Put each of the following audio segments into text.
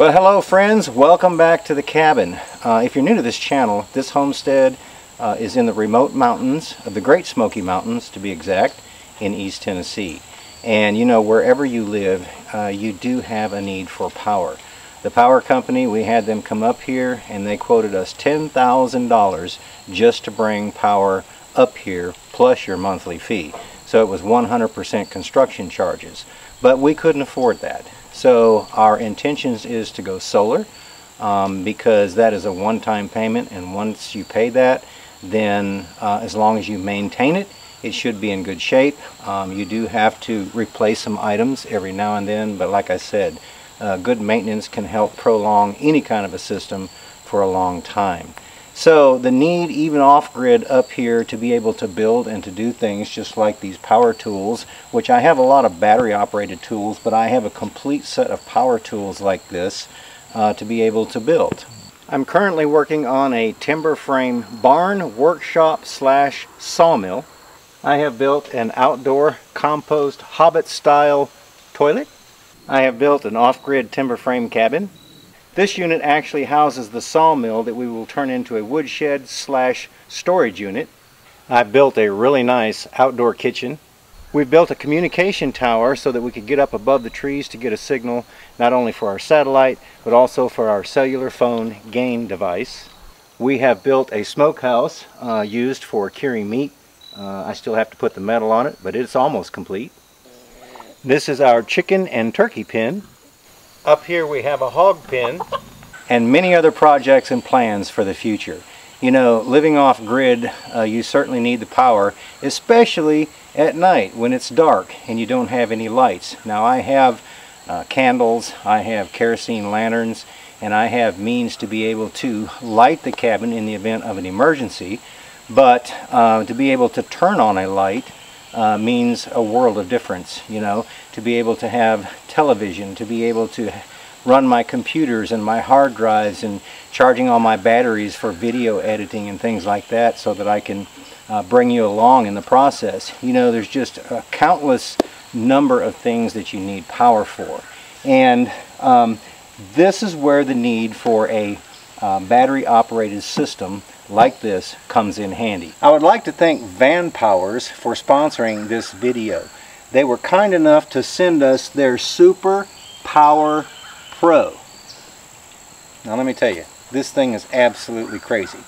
Well, hello friends, welcome back to the cabin. If you're new to this channel, this homestead is in the remote mountains of the Great Smoky Mountains, to be exact, in East Tennessee. And you know, wherever you live, you do have a need for power. The power company, we had them come up here and they quoted us $10,000 just to bring power up here plus your monthly fee. So it was 100% construction charges. But we couldn't afford that. So our intentions is to go solar because that is a one-time payment, and once you pay that, then as long as you maintain it, it should be in good shape. You do have to replace some items every now and then, but like I said, good maintenance can help prolong any kind of a system for a long time. So the need, even off-grid up here, to be able to build and to do things just like these power tools, which I have a lot of battery-operated tools, but I have a complete set of power tools like this to be able to build. I'm currently working on a timber frame barn, workshop slash sawmill. I have built an outdoor compost hobbit-style toilet. I have built an off-grid timber frame cabin. This unit actually houses the sawmill that we will turn into a woodshed slash storage unit. I built a really nice outdoor kitchen. We've built a communication tower so that we could get up above the trees to get a signal not only for our satellite but also for our cellular phone gain device. We have built a smokehouse used for curing meat. I still have to put the metal on it, but it's almost complete. This is our chicken and turkey pen. Up here we have a hog pen and many other projects and plans for the future. You know, living off grid, you certainly need the power, especially at night when it's dark and you don't have any lights. Now I have candles, I have kerosene lanterns, and I have means to be able to light the cabin in the event of an emergency, but to be able to turn on a light means a world of difference, you know, to be able to have television, to be able to run my computers and my hard drives and charging all my batteries for video editing and things like that so that I can bring you along in the process. You know, there's just a countless number of things that you need power for. And this is where the need for a battery operated system like this comes in handy. I would like to thank VANPOWERS for sponsoring this video. They were kind enough to send us their Super Power Pro. Now let me tell you, this thing is absolutely crazy.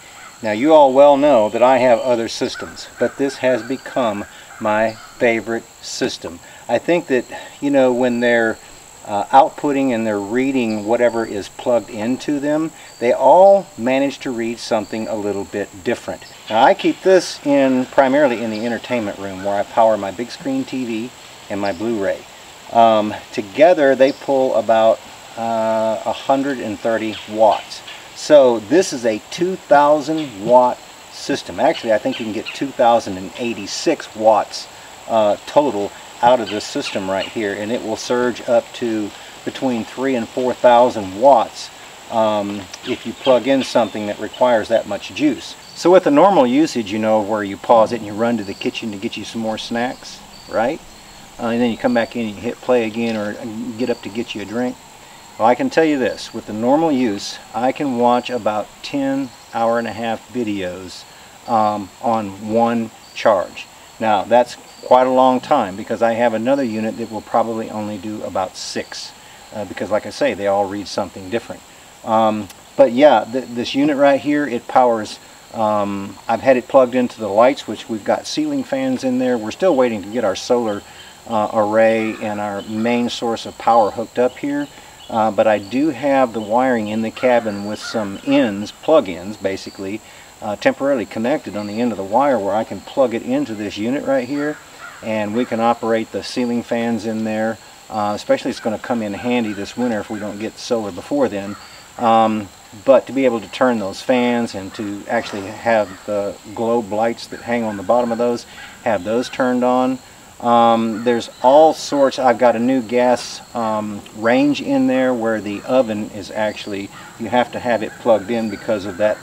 Now you all well know that I have other systems, but this has become my favorite system. I think that, you know, when they're outputting and they're reading whatever is plugged into them, they all manage to read something a little bit different. Now I keep this in primarily in the entertainment room where I power my big screen TV and my Blu-ray. Together they pull about 130 watts. So this is a 2,000 watt system. Actually I think you can get 2,086 watts total out of this system right here, and it will surge up to between 3,000 and 4,000 watts if you plug in something that requires that much juice. So with the normal usage, you know, where you pause it and you run to the kitchen to get you some more snacks, right? And then you come back in and you hit play again or get up to get you a drink. Well, I can tell you this, with the normal use, I can watch about 10 hour-and-a-half videos on one charge. Now that's quite a long time because I have another unit that will probably only do about 6 because like I say, they all read something different. But yeah, this unit right here, it powers, I've had it plugged into the lights, which we've got ceiling fans in there. We're still waiting to get our solar array and our main source of power hooked up here. But I do have the wiring in the cabin with some ends, plug-ins basically, temporarily connected on the end of the wire where I can plug it into this unit right here, and we can operate the ceiling fans in there. Especially it's going to come in handy this winter if we don't get solar before then. But to be able to turn those fans and to actually have the globe lights that hang on the bottom of those, have those turned on. There's all sorts. I've got a new gas range in there where the oven is actually, you have to have it plugged in because of that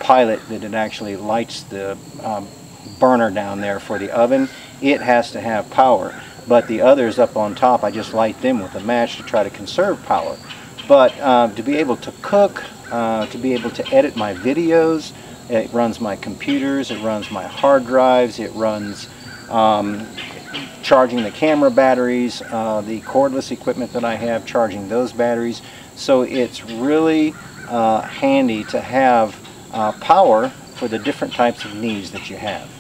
pilot that it actually lights the burner down there for the oven. It has to have power, but the others up on top, I just light them with a match to try to conserve power. but to be able to cook, to be able to edit my videos, it runs my computers, it runs my hard drives, it runs charging the camera batteries, the cordless equipment that I have, charging those batteries. So it's really handy to have power for the different types of needs that you have.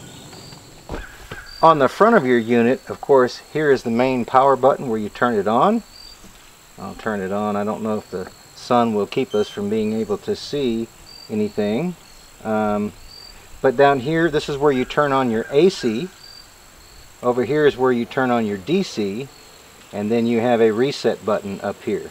On the front of your unit, of course, here is the main power button where you turn it on. I'll turn it on. I don't know if the sun will keep us from being able to see anything. But down here, this is where you turn on your AC. Over here is where you turn on your DC. And then you have a reset button up here.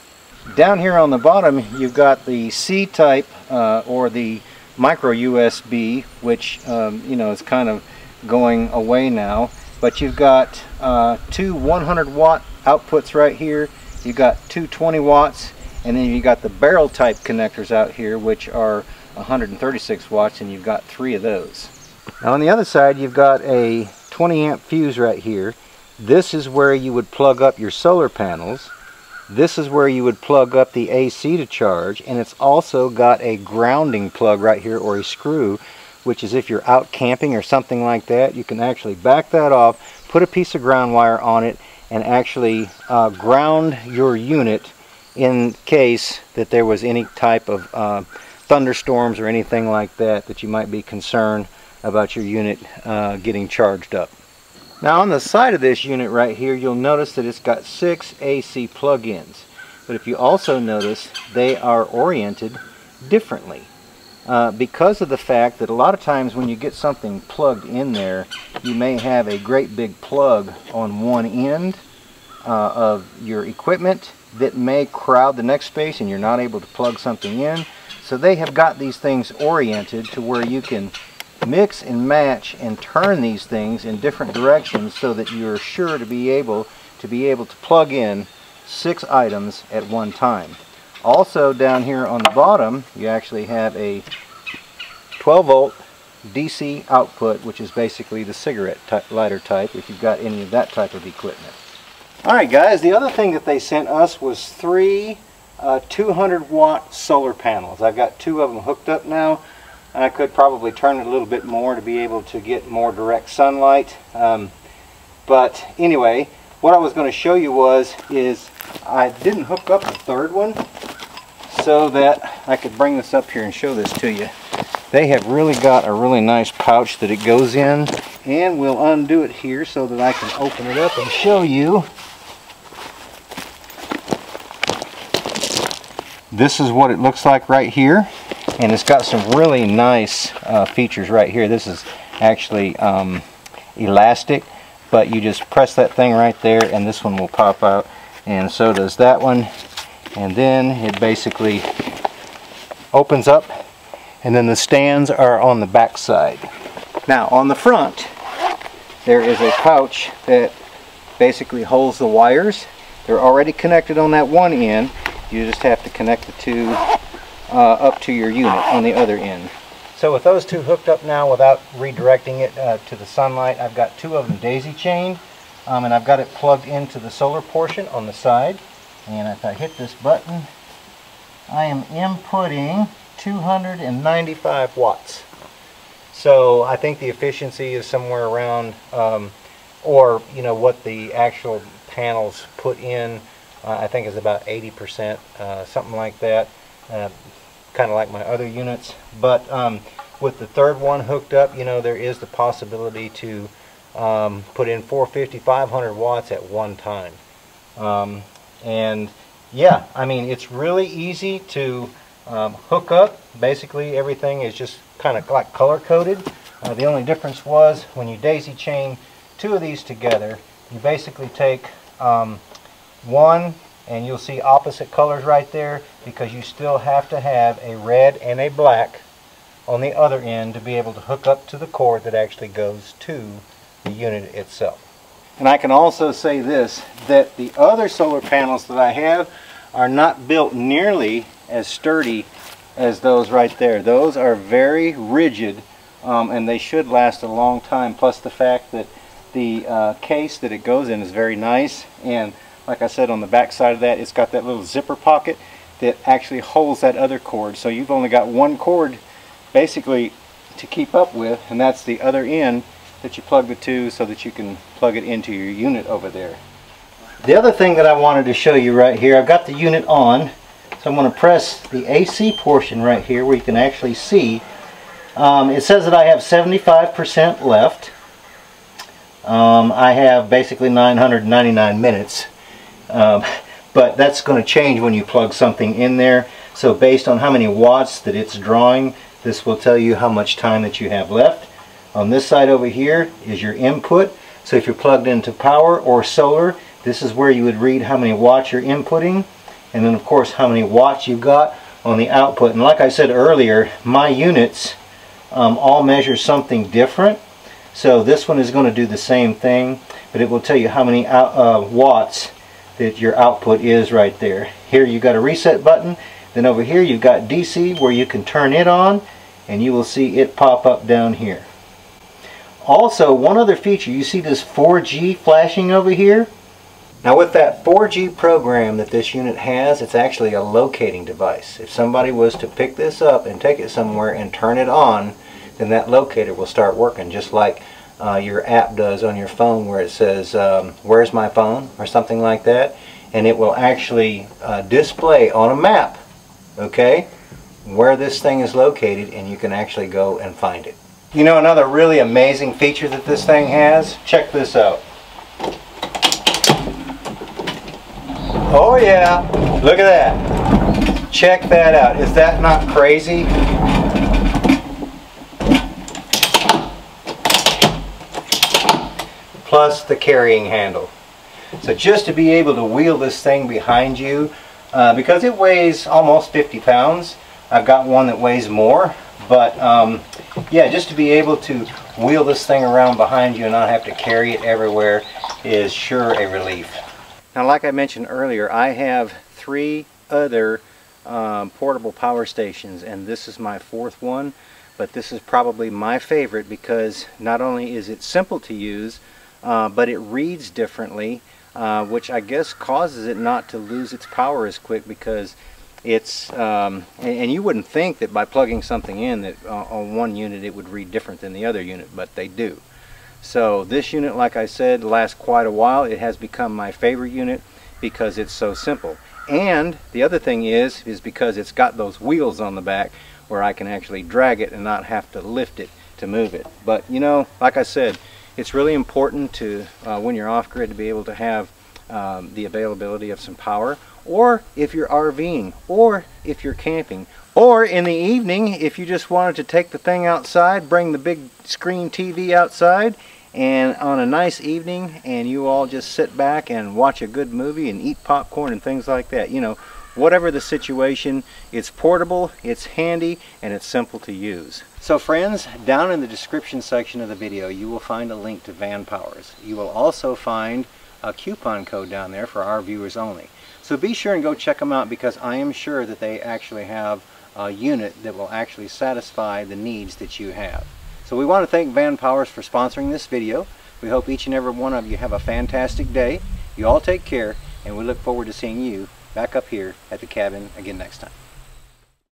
Down here on the bottom, you've got the C-type or the micro USB, which you know, is kind of going away now. But you've got two 100-watt outputs right here. You've got two 20 watts, and then you've got the barrel type connectors out here, which are 136 watts, and you've got 3 of those. Now on the other side, you've got a 20 amp fuse right here. This is where you would plug up your solar panels. This is where you would plug up the AC to charge, and it's also got a grounding plug right here, or a screw, which is if you're out camping or something like that, you can actually back that off, put a piece of ground wire on it, and actually ground your unit in case that there was any type of thunderstorms or anything like that that you might be concerned about your unit getting charged up. Now on the side of this unit right here, you'll notice that it's got 6 AC plug-ins. But if you also notice, they are oriented differently. Because of the fact that a lot of times when you get something plugged in there, you may have a great big plug on one end of your equipment that may crowd the next space and you're not able to plug something in. So they have got these things oriented to where you can mix and match and turn these things in different directions so that you're sure to be able to plug in 6 items at one time. Also down here on the bottom, you actually have a 12-volt DC output, which is basically the cigarette lighter type if you've got any of that type of equipment. Alright guys, the other thing that they sent us was 3 200-watt solar panels. I've got 2 of them hooked up now. I could probably turn it a little bit more to be able to get more direct sunlight. But anyway, what I was going to show you is I didn't hook up the 3rd one so that I could bring this up here and show this to you. They have really got a really nice pouch that it goes in, and we'll undo it here so that I can open it up and show you. This is what it looks like right here, and it's got some really nice features right here. This is actually elastic, but you just press that thing right there and this one will pop out, and so does that one. And then it basically opens up, and then the stands are on the back side. Now on the front there is a pouch that basically holds the wires. They're already connected on that one end. You just have to connect the 2 up to your unit on the other end. So with those 2 hooked up now without redirecting it to the sunlight, I've got 2 of them daisy chained, and I've got it plugged into the solar portion on the side. And if I hit this button, I am inputting 295 watts. So I think the efficiency is somewhere around, or you know what the actual panels put in, I think is about 80%, something like that. Kind of like my other units. But with the 3rd one hooked up, you know, there is the possibility to put in 450, 500 watts at one time. And yeah, I mean, it's really easy to hook up. Basically everything is just kind of like color coded. The only difference was when you daisy chain 2 of these together, you basically take one, and you'll see opposite colors right there, because you still have to have a red and a black on the other end to be able to hook up to the cord that actually goes to the unit itself. And I can also say this, that the other solar panels that I have are not built nearly as sturdy as those right there. Those are very rigid, and they should last a long time, plus the fact that the case that it goes in is very nice. And like I said, on the back side of that, it's got that little zipper pocket that actually holds that other cord. So you've only got one cord basically to keep up with, and that's the other end that you plug the to so that you can plug it into your unit over there. The other thing that I wanted to show you right here, I've got the unit on, so I'm going to press the AC portion right here where you can actually see. It says that I have 75% left. I have basically 999 minutes, but that's going to change when you plug something in there. So based on how many watts that it's drawing, this will tell you how much time that you have left. On this side over here is your input. So if you're plugged into power or solar, this is where you would read how many watts you're inputting, and then of course how many watts you've got on the output. And like I said earlier, my units all measure something different. So this one is going to do the same thing, but it will tell you how many watts that your output is right there. Here you've got a reset button, then over here you've got DC where you can turn it on, and you will see it pop up down here. Also, one other feature, you see this 4G flashing over here? Now with that 4G program that this unit has, it's actually a locating device. If somebody was to pick this up and take it somewhere and turn it on, then that locator will start working, just like your app does on your phone where it says, where's my phone, or something like that, and it will actually display on a map, okay, where this thing is located, and you can actually go and find it. You know, another really amazing feature that this thing has, check this out. Oh yeah, look at that. Check that out. Is that not crazy? Plus the carrying handle. So just to be able to wheel this thing behind you, because it weighs almost 50 pounds, I've got one that weighs more, but yeah, just to be able to wheel this thing around behind you and not have to carry it everywhere is sure a relief. Now, like I mentioned earlier, I have 3 other portable power stations, and this is my 4th one, but this is probably my favorite because not only is it simple to use, but it reads differently, which I guess causes it not to lose its power as quick, because it's, and you wouldn't think that by plugging something in that on one unit it would read different than the other unit, but they do. So this unit, like I said, lasts quite a while. It has become my favorite unit because it's so simple. And the other thing is because it's got those wheels on the back where I can actually drag it and not have to lift it to move it. But you know, like I said, it's really important to, when you're off grid, to be able to have the availability of some power, or if you're RVing, or if you're camping, or in the evening if you just wanted to take the thing outside, bring the big screen TV outside, and on a nice evening and you all just sit back and watch a good movie and eat popcorn and things like that. You know, whatever the situation, it's portable, it's handy, and it's simple to use. So friends, down in the description section of the video you will find a link to VANPOWERS. You will also find a coupon code down there for our viewers only. So be sure and go check them out, because I am sure that they actually have a unit that will actually satisfy the needs that you have. So we want to thank VANPOWERS for sponsoring this video. We hope each and every one of you have a fantastic day. You all take care, and we look forward to seeing you back up here at the cabin again next time.